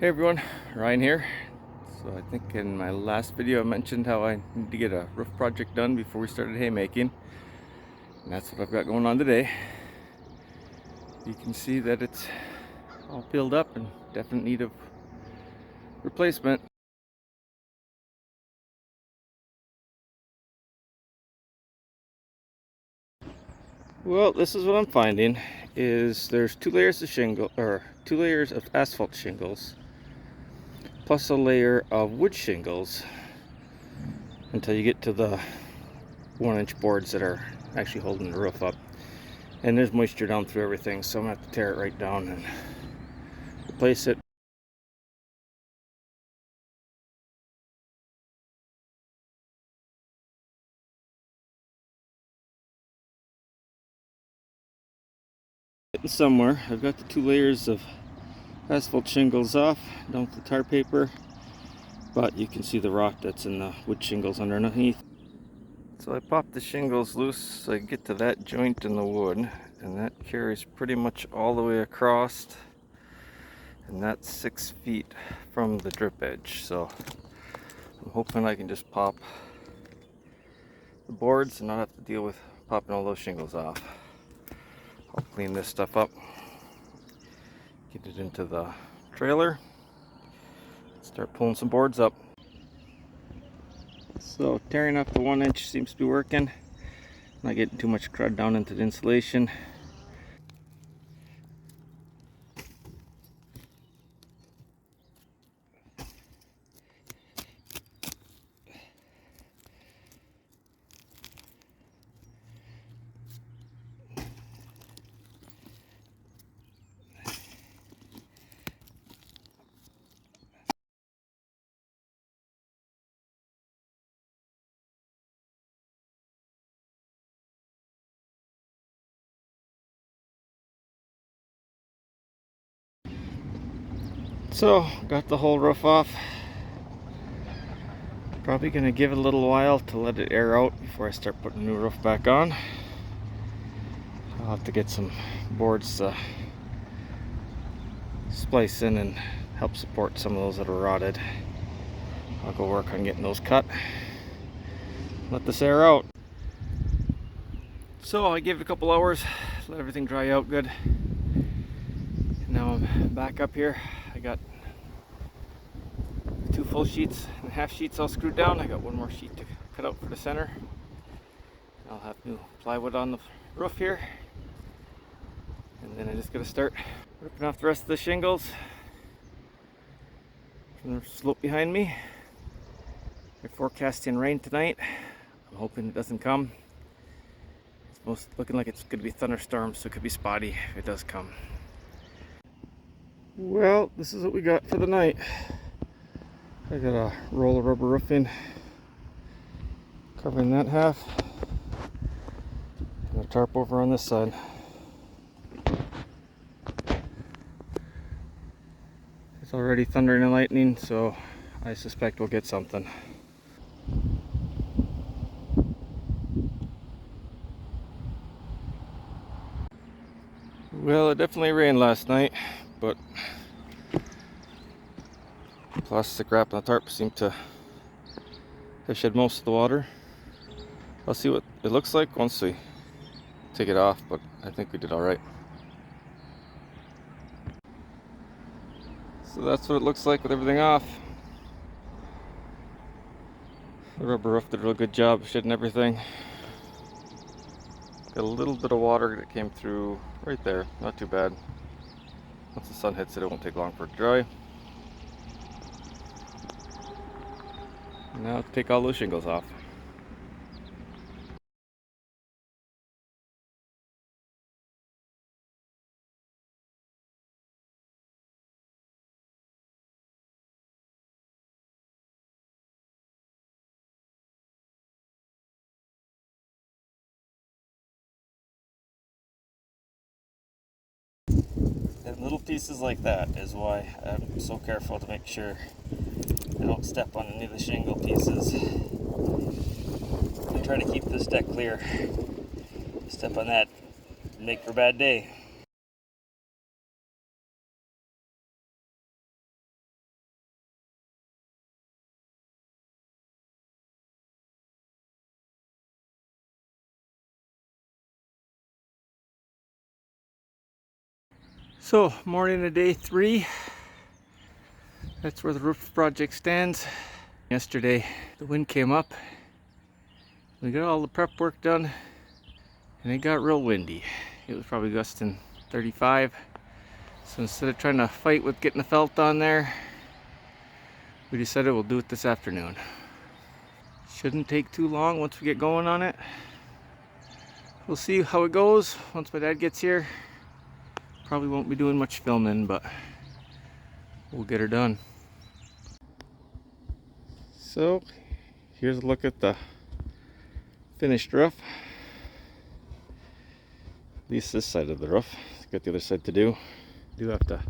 Hey everyone, Ryan here. So I think in my last video I mentioned how I need to get a roof project done before we started haymaking. And that's what I've got going on today. You can see that it's all peeled up and definite need of replacement. Well, this is what I'm finding is there's two layers of asphalt shingles plus a layer of wood shingles until you get to the 1-inch boards that are actually holding the roof up. And there's moisture down through everything, so I'm gonna have to tear it right down and replace it. Getting somewhere. I've got the two layers of asphalt shingles off down with the tar paper, but you can see the rot that's in the wood shingles underneath. So I popped the shingles loose so I get to that joint in the wood, and that carries pretty much all the way across, and that's 6 feet from the drip edge. So I'm hoping I can just pop the boards and not have to deal with popping all those shingles off. I'll clean this stuff up, get it into the trailer, start pulling some boards up. So tearing off the 1-inch seems to be working. Not getting too much crud down into the insulation. So got the whole roof off. Probably gonna give it a little while to let it air out before I start putting the new roof back on. I'll have to get some boards to splice in and help support some of those that are rotted. I'll go work on getting those cut. Let this air out. So I gave it a couple hours, let everything dry out good. Now I'm back up here. I got 2 full sheets and half sheets all screwed down. I got 1 more sheet to cut out for the center. I'll have new plywood on the roof here. And then I just gotta start ripping off the rest of the shingles from the slope behind me. They're forecasting rain tonight. I'm hoping it doesn't come. It's looking like it's gonna be thunderstorms, so it could be spotty if it does come. Well, this is what we got for the night. I got a roll of rubber roofing covering that half, and a tarp over on this side. It's already thundering and lightning, so I suspect we'll get something. Well, it definitely rained last night, but plastic wrap on the tarp seemed to have shed most of the water. I'll see what it looks like once we take it off, but I think we did alright. So that's what it looks like with everything off. The rubber roof did a real good job of shedding everything. Got a little bit of water that came through right there, not too bad. Once the sun hits it, it won't take long for it to dry. Now take all those shingles off. And little pieces like that is why I'm so careful to make sure I don't step on any of the shingle pieces. I try to keep this deck clear. Step on that, make for a bad day. So, morning of day 3. That's where the roof project stands. Yesterday, the wind came up. We got all the prep work done, and it got real windy. It was probably gusting 35. So instead of trying to fight with getting the felt on there, we decided we'll do it this afternoon. Shouldn't take too long once we get going on it. We'll see how it goes once my dad gets here. Probably won't be doing much filming, but we'll get her done. So here's a look at the finished roof. At least this side of the roof. Got the other side to do. Do have to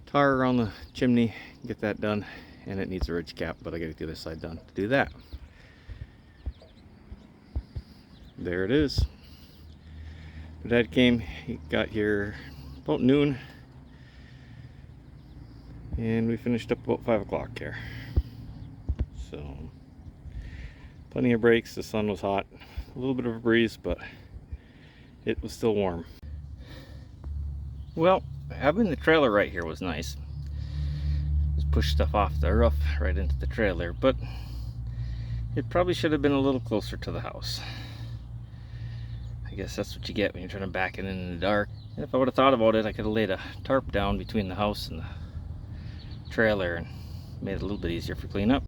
tar around the chimney, get that done, and it needs a ridge cap, but I gotta get the other side done to do that. There it is. My dad came, he got here about noon, and we finished up about 5 o'clock here. So plenty of breaks. The sun was hot, a little bit of a breeze, but it was still warm. Well, having the trailer right here was nice. Just push stuff off the roof right into the trailer, but it probably should have been a little closer to the house. I guess that's what you get when you're trying to back it in the dark. And if I would have thought about it, I could have laid a tarp down between the house and the trailer and made it a little bit easier for cleanup.